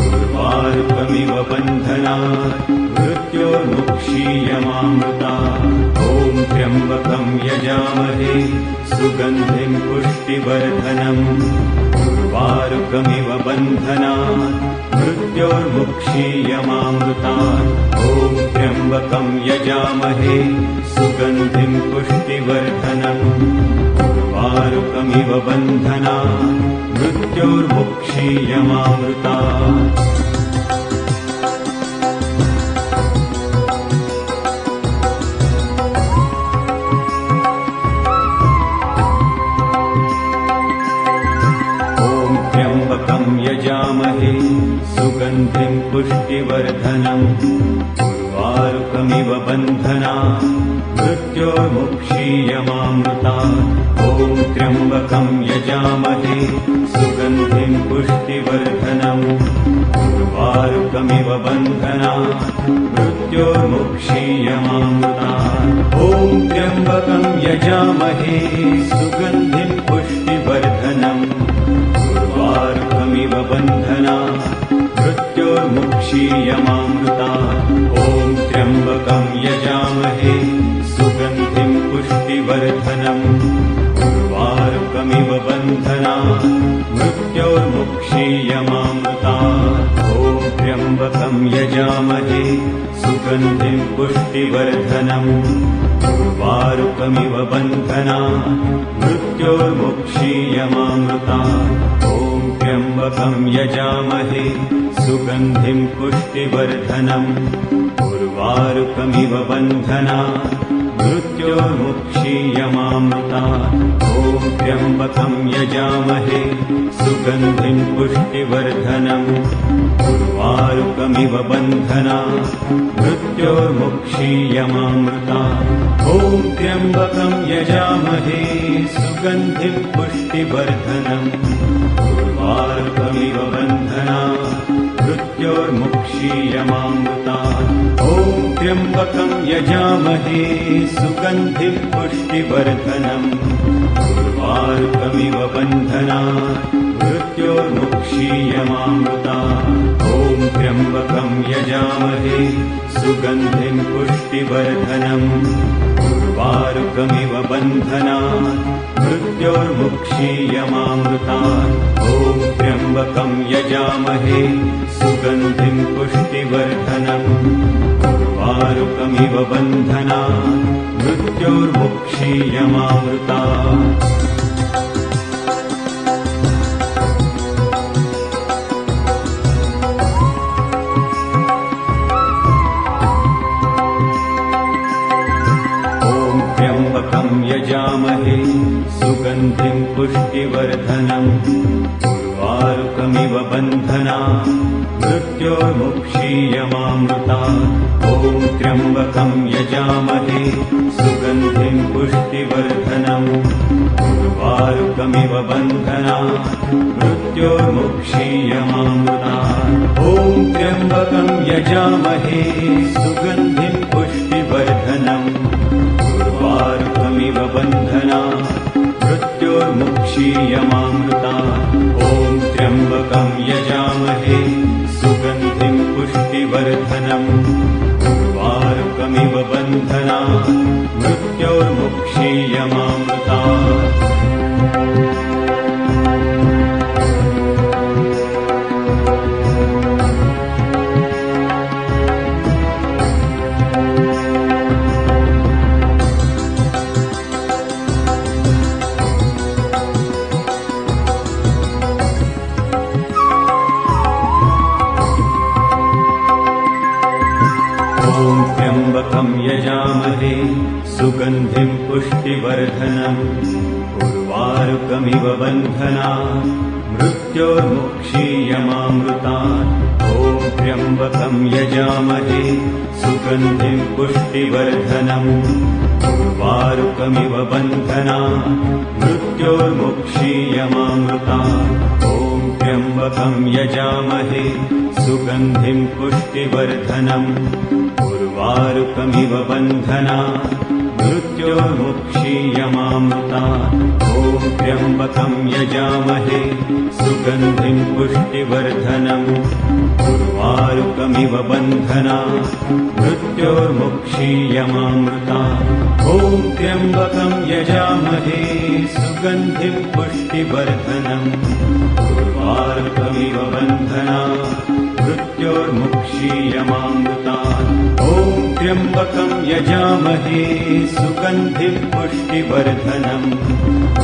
उर्वारुकमिव बन्धनात् मृत्योर्मुक्षीयमामृतात् ॐ त्र्यम्बकं यजामहे सुगन्धिं पुष्टिवर्धनम् उर्वारुकमिव बन्धनात् मृत्योर्मुक्षीयमामृतात् ॐ त्र्यम्बकं यजामहे सुगन्धिं पुष्टिवर्धनम् उर्वारुकमिव बन्धनात् मृत्योर्मुक्षीयमामृतात् यजामहे सुगन्धिं पुष्टिवर्धनम् उर्वारुकमिव बन्धनात् मृत्योर्मुक्षीयमामृतात् ॐ त्र्यम्बकं यजामहे सुगन्धिं पुष्टिवर्धनम् उर्वारुकमिव बन्धनात् मृत्योर्मुक्षीयमामृतात् ॐ त्र्यम्बकं यजामहे सुगन्धिं पुष्टिवर्धनम् उर्वारुकमिव बन्धनात् मृत्योर्मुक्षीयमामृतात् ॐ त्र्यम्बकं यजामहे सुगन्धिं पुष्टिवर्धनम् उर्वारुकमिव बन्धनात् मृत्योर्मुक्षीयमामृतात् ॐ त्र्यम्बकं यजामहे सुगन्धिं पुष्टिवर्धनम् उर्वारुकमिव बन्धनात् मृत्योर्मुक्षीयमामृतात् ॐ त्र्यम्बकं यजामहे सुगन्धिं पुष्टिवर्धनम् उर्वारुकमिव बन्धनात् मृत्योर्मुक्षीयमामृतात् ॐ त्र्यम्बकं यजामहे सुगन्धिं पुष्टिवर्धनम् उर्वारुकमिव बन्धनात् मृत्योर्मुक्षीयमामृतात् ॐ त्र्यम्बकं यजामहे सुगन्धिं पुष्टिवर्धनम् उर्वारुकमिव बन्धनात् मृत्योर्मुक्षीयमामृतात् ॐ त्र्यम्बकं यजामहे सुगन्धिं पुष्टिवर्धनम् उर्वारुकमिव बन्धनात् मृत्योर्मुक्षीयमामृतात् ॐ त्र्यम्बकं यजामहे सुगन्धिं पुष्टिवर्धनम् उर्वारुकमिव बन्धनात् मृत्योर्मुक्षीयमामृतात् ॐ त्र्यम्बकं यजामहे सुगन्धिं पुष्टिवर्धनम् उर्वारुकमिव बन्धनात् मृत्योर्मुक्षीयमामृतात् यजामहे सुगन्धिं पुष्टिवर्धनम् उर्वारुकमिव बन्धनात् मृत्योर्मुक्षीयमामृतात् ॐ त्र्यम्बकं यजामहे सुगन्धिं पुष्टिवर्धनम् उर्वारुकमिव बन्धनात् मृत्योर्मुक्षीयमामृतात् ॐ त्र्यम्बकं यजामहे सुगन्धिं पुष्टिवर्धनम् उर्वारुकमिव बन्धनात् मृत्योर्मुक्षीयमामृतात् ॐ त्र्यम्बकं यजामहे सुगन्धिं पुष्टिवर्धनम् उर्वारुकमिव बन्धनात् मृत्योर्मुक्षीयमामृतात् सुगन्धिं पुष्टिवर्धनम् उर्वारुकमिव बन्धनात् मृत्योर्मुक्षीयमामृतात् ॐ त्र्यम्बकं यजामहे सुगन्धिं पुष्टिवर्धनम् उर्वारुकमिव बन्धनात् मृत्योर्मुक्षीयमामृतात् ॐ त्र्यम्बकं यजामहे सुगन्धिं पुष्टिवर्धनम् उर्वारुकमिव बन्धनात् मृत्योर्मुक्षीयमामृतात् ॐ त्र्यम्बकं यजामहे सुगन्धिं पुष्टिवर्धनम् उर्वारुकमिव बन्धनात् मृत्योर्मुक्षीयमामृतात् ॐ त्र्यम्बकं यजामहे सुगन्धिं पुष्टिवर्धनम् उर्वारुकमिव बन्धनात् मृत्योर्मुक्षीयमामृतात् ॐ त्र्यम्बकं यजामहे सुगन्धिं पुष्टिवर्धनम्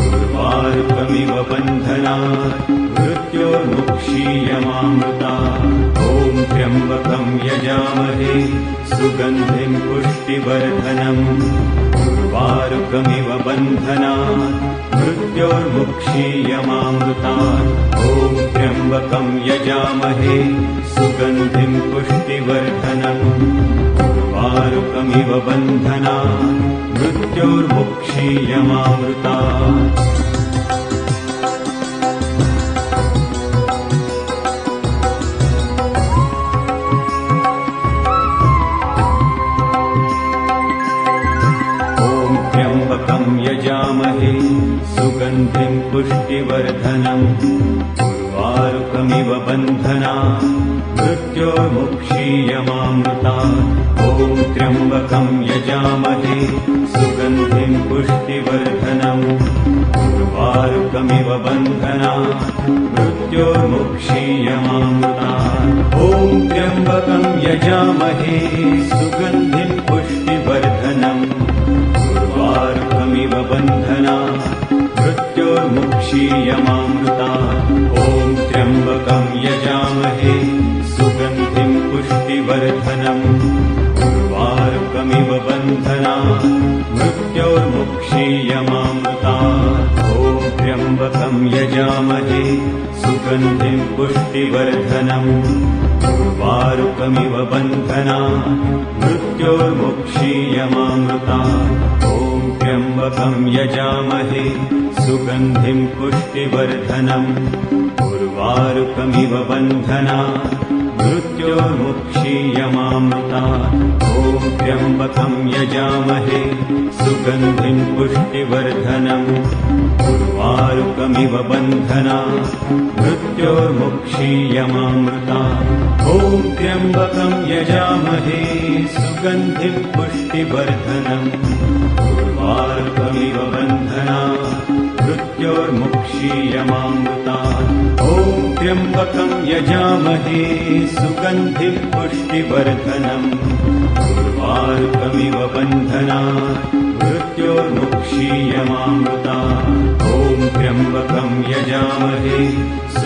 उर्वारुकमिव बन्धनात् मृत्योर्मुक्षीयमामृतात् ॐ त्र्यम्बकं यजामहे सुगन्धिं पुष्टिवर्धनम् उर्वारुकमिव बन्धनात् मृत्योर्मुक्षीयमामृतात् ॐ त्र्यम्बकं यजामहे सुगन्धिं पुष्टिवर्धनम् उर्वारुकमिव बन्धनात् मृत्योर्मुक्षीयमामृतात् यजामहे सुगन्धिं पुष्टिवर्धनम् उर्वारुकमिव बन्धनात् मृत्योर्मुक्षीयमामृतात् ॐ त्र्यम्बकं यजामहे सुगन्धिं पुष्टिवर्धनम् उर्वारुकमिव बन्धनात् मृत्योर्मुक्षीयमामृतात् ॐ त्र्यम्बकं यजामहे सुगन्धिं पुष्टिवर्धनम् उर्वारुकमिव बन्धनात् मृत्योर्मुक्षीयमामृतात् ॐ त्र्यम्बकं यजामहे सुगन्धिं पुष्टिवर्धनम् उर्वारुकमिव बन्धनात् मृत्योर्मुक्षीयमामृतात् ॐ त्र्यम्बकं यजामहे सुगन्धिं पुष्टिवर्धनम् उर्वारुकमिव बन्धनात् मृत्योर्मुक्षीयमामृतात् ॐ त्र्यम्बकं यजामहे सुगन्धिं पुष्टिवर्धनम् उर्वारुकमिव बन्धनात् मृत्योर्मुक्षीयमामृतात् ॐ त्र्यम्बकं यजामहे सुगन्धिं पुष्टिवर्धनम् उर्वारुकमिव बन्धनात् मृत्योर्मुक्षीयमामृतात् ॐ त्र्यम्बकं यजामहे सुगन्धिं पुष्टिवर्धनम् उर्वारुकमिव बन्धनात् मृत्योर्मुक्षीयमामृतात् ॐ त्र्यम्बकं यजामहे सुगन्धिं पुष्टिवर्धनम् उर्वारुकमिव बन्धनात् मृत्योर्मुक्षीयमामृतात् ॐ त्र्यम्बकं यजामहे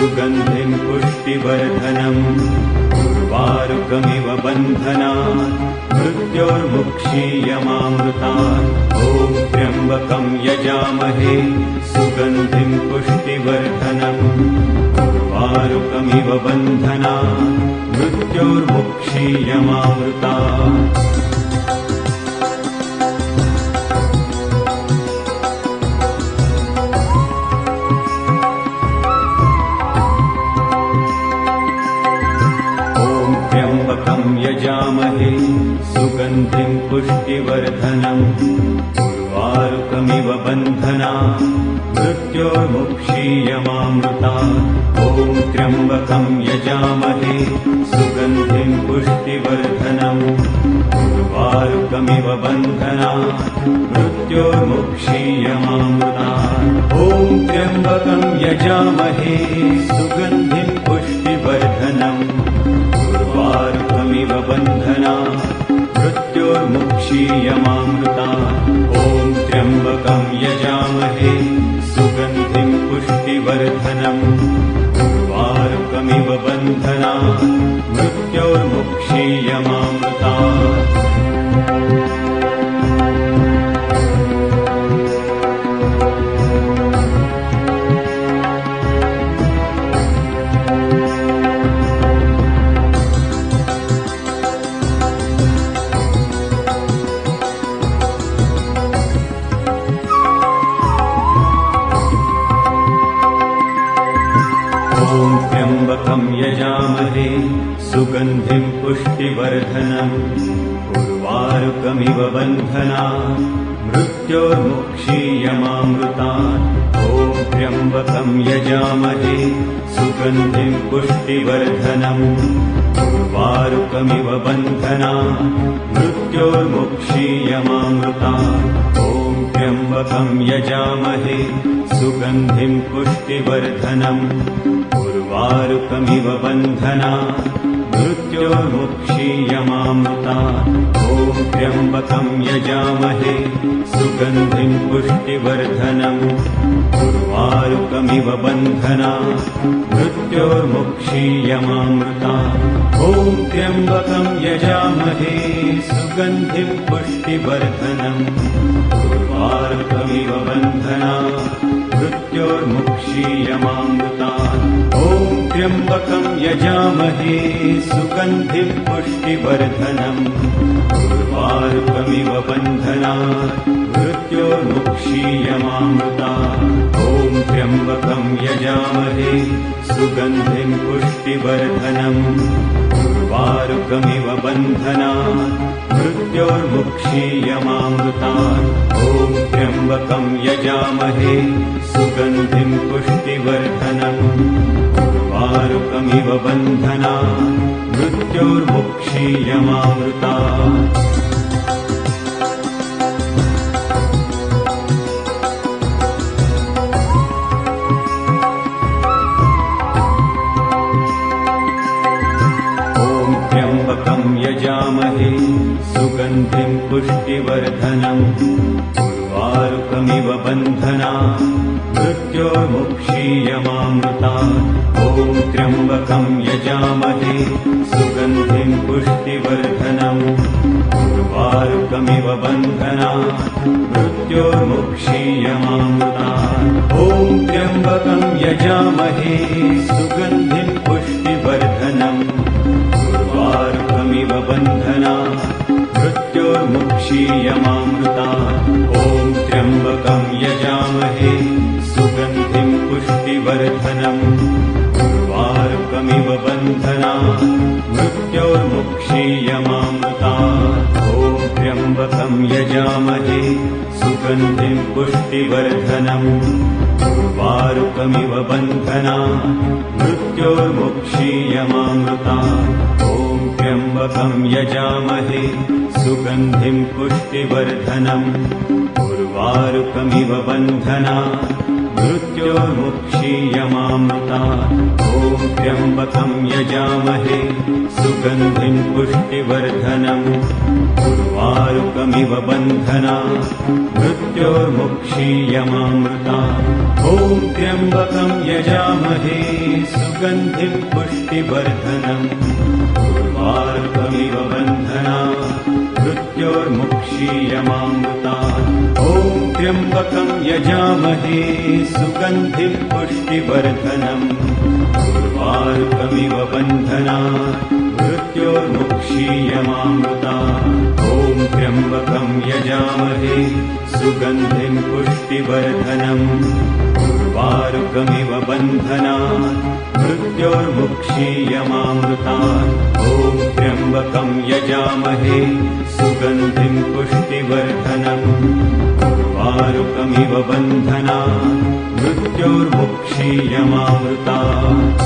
सुगन्धिं पुष्टिवर्धनम् उर्वारुकमिव बन्धनात् मृत्योर्मुक्षीयमामृतात् ॐ त्र्यम्बकं यजामहे सुगन्धिं पुष्टिवर्धनम् उर्वारुकमिव बन्धनात् मृत्योर्मुक्षीयमामृतात् यजामहे सुगन्धिं पुष्टिवर्धनम् उर्वारुकमिव बन्धनात् मृत्योर्मुक्षीयमामृतात् ॐ त्र्यम्बकं यजामहे सुगन्धिं पुष्टिवर्धनम् उर्वारुकमिव बन्धनात् मृत्योर्मुक्षीयमामृतात् ॐ त्र्यम्बकं यजामहे सुगन्धिं पुष्टिवर्धनम् उर्वारुकमिव बन्धनात् मृत्योर्मुक्षीयमामृतात् ॐ त्र्यम्बकं यजामहे सुगन्धिं पुष्टिवर्धनम् उर्वारुकमिव बन्धनात् मृत्योर्मुक्षीयमामृतात् पुष्टिवर्धनम् उर्वारुकमिव बन्धनात् मृत्योर्मुक्षीयमामृतात् ॐ त्र्यम्बकं यजामहे सुगन्धिं पुष्टिवर्धनम् उर्वारुकमिव बन्धनात् मृत्योर्मुक्षीयमामृतात् ॐ त्र्यम्बकं यजामहे सुगन्धिं पुष्टिवर्धनम् उर्वारुकमिव बन्धनात् मृत्योर्मुक्षीयमामृतात् ॐ त्र्यम्बकं यजामहे सुगन्धिं पुष्टिवर्धनम् उर्वारुकमिव बन्धनात् मृत्योर्मुक्षीयमामृतात् ॐ त्र्यम्बकं यजामहे सुगन्धिं पुष्टिवर्धनम् उर्वारुकमिव बन्धनात् मृत्योर्मुक्षीयमामृतात् ॐ त्र्यम्बकं यजामहे सुगन्धिं पुष्टिवर्धनम् उर्वारुकमिव बन्धनात् मृत्योर्मुक्षीयमामृतात् ॐ त्र्यम्बकं यजामहे सुगन्धिं पुष्टिवर्धनम् उर्वारुकमिव बन्धनात् मृत्योर्मुक्षीयमामृतात् ॐ त्र्यम्बकं यजामहे सुगन्धिं पुष्टिवर्धनम् उर्वारुकमिव बन्धनात् मृत्योर्मुक्षीयमामृतात् यजामहे सुगन्धिं पुष्टिवर्धनम् उर्वारुकमिव बन्धनात् मृत्योर्मुक्षीयमामृतात् ॐ त्र्यम्बकं यजामहे सुगन्धिं पुष्टिवर्धनम् उर्वारुकमिव बन्धनात् मृत्योर्मुक्षीयमामृतात् ॐ त्र्यम्बकं यजामहे सुगन्धिं पुष्टिवर्धनम् उर्वारुकमिव बन्धनात् मृत्योर्मुक्षीयमामृतात् ॐ त्र्यम्बकं यजामहे सुगन्धिं पुष्टिवर्धनम् उर्वारुकमिव बन्धनात् मृत्योर्मुक्षीयमामृतात् ॐ त्र्यम्बकं यजामहे सुगन्धिं पुष्टिवर्धनम् उर्वारुकमिव बन्धनात् मृत्योर्मुक्षीयमामृतात् ॐ त्र्यम्बकं यजामहे सुगन्धिं पुष्टिवर्धनम् उर्वारुकमिव बन्धनात् मृत्योर्मुक्षीयमामृतात् ॐ त्र्यम्बकं यजामहे सुगन्धिं पुष्टिवर्धनम् उर्वारुकमिव बन्धनात् मृत्योर्मुक्षीयमामृतात् ॐ त्र्यम्बकं यजामहे सुगन्धिं पुष्टिवर्धनम् उर्वारुकमिव बन्धनात् मृत्योर्मुक्षीयमामृतात् ॐ त्र्यम्बकं यजामहे सुगन्धिं पुष्टिवर्धनम् उर्वारुकमिव बन्धनात् मृत्योर्मुक्षीयमामृतात् ॐ त्र्यम्बकं यजामहे सुगन्धिं पुष्टिवर्धनम् उर्वारुकमिव बन्धनात् मृत्योर्मुक्षीयमामृतात् ॐ त्र्यम्बकं यजामहे सुगन्धिं पुष्टिवर्धनम् उर्वारुकमिव बन्धनात् मृत्योर्मुक्षीयमामृतात्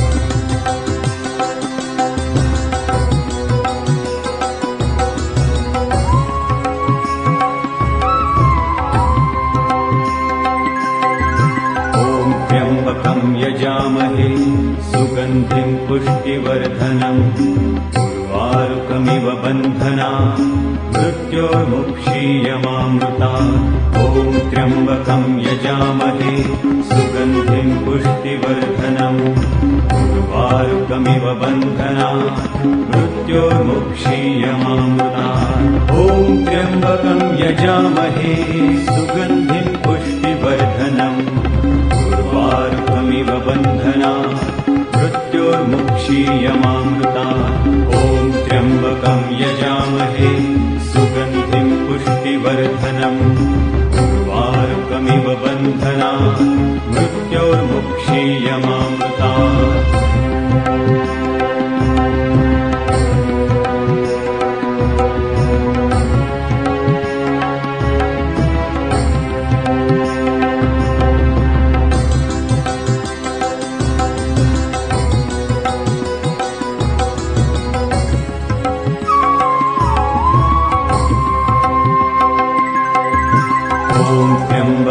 यजामहे सुगन्धिं पुष्टिवर्धनम् उर्वारुकमिव बन्धनात् मृत्योर्मुक्षीयमामृतात् ॐ त्र्यम्बकं यजामहे सुगन्धिं पुष्टिवर्धनम् उर्वारुकमिव बन्धनात् मृत्योर्मुक्षीयमामृतात् ॐ त्र्यम्बकं यजामहे सुगन्धिं पुष्टिवर्धनम् उर्वारुकमिव बन्धनात् मृत्योर्मुक्षीयमामृतात् ॐ त्र्यम्बकं यजामहे सुगन्धिं पुष्टिवर्धनम् उर्वारुकमिव बन्धनात् मृत्योर्मुक्षीयमामृतात्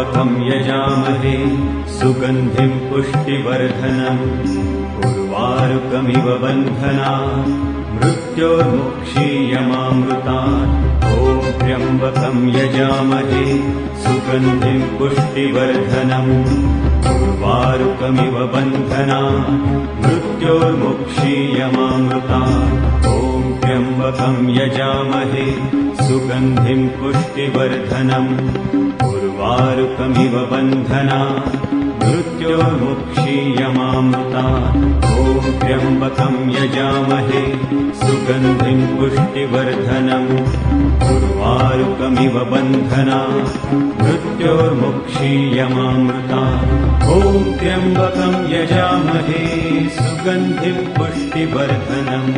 त्र्यम्बकं यजामहे सुगन्धिं पुष्टिवर्धनम् उर्वारुकमिव बन्धनात् मृत्योर्मुक्षीयमामृतात् ॐ त्र्यम्बकं यजामहे सुगन्धिं पुष्टिवर्धनम् उर्वारुकमिव बन्धनात् मृत्योर्मुक्षीयमामृतात् ॐ त्र्यम्बकं यजामहे सुगन्धिं पुष्टिवर्धनम् उर्वारुकमिव बन्धनात् मृत्योर्मुक्षीयमामृतात् ॐ त्र्यम्बकं यजामहे सुगन्धिं पुष्टिवर्धनम् उर्वारुकमिव बन्धनात् मृत्योर्मुक्षीयमामृतात् ॐ त्र्यम्बकं यजामहे सुगन्धिं पुष्टिवर्धनम्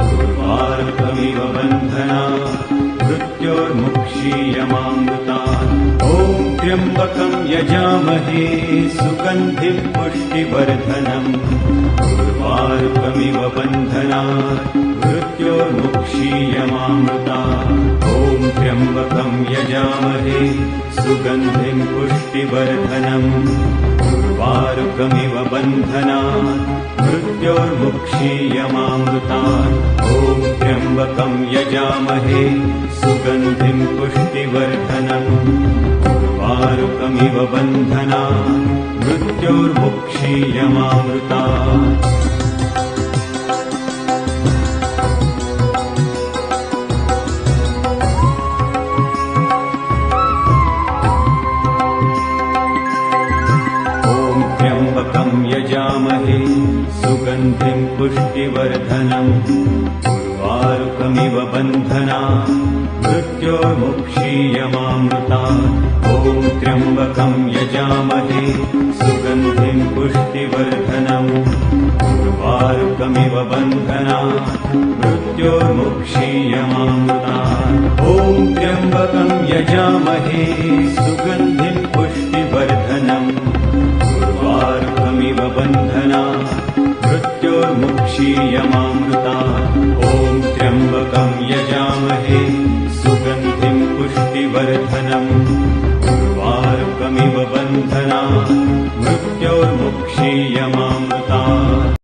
उर्वारुकमिव बन्धनात् मृत्योर्मुक्षीयमामृतात् ॐ त्र्यम्बकं यजामहे सुगन्धिं पुष्टिवर्धनम् उर्वारुकमिव बन्धनात् मृत्योर्मुक्षीयमामृतात् ॐ त्र्यम्बकं यजामहे सुगन्धिं पुष्टिवर्धनम् उर्वारुकमिव बन्धनात् मृत्योर्मुक्षीयमामृतात् ॐ त्र्यम्बकं यजामहे सुगन्धिं पुष्टिवर्धनम् उर्वारुकमिव बन्धनात् मृत्योर्मुक्षीयमामृतात् यजामहे सुगन्धिं पुष्टिवर्धनम् उर्वारुकमिव बन्धनात् मृत्योर्मुक्षीयमामृतात् ॐ त्र्यम्बकं यजामहे सुगन्धिं पुष्टिवर्धनम् उर्वारुकमिव बन्धनात् मृत्योर्मुक्षीयमामृतात् ॐ त्र्यम्बकं यजामहे सुगन्धिं पुष्टिवर्धनम् उर्वारुकमिव बन्धनात् मृत्योर्मुक्षीयमामृतात् ॐ त्र्यम्बकं यजामहे सुगन्धिं पुष्टिवर्धनम् उर्वारुकमिव बन्धनात् मृत्योर्मुक्षीयमामृतात्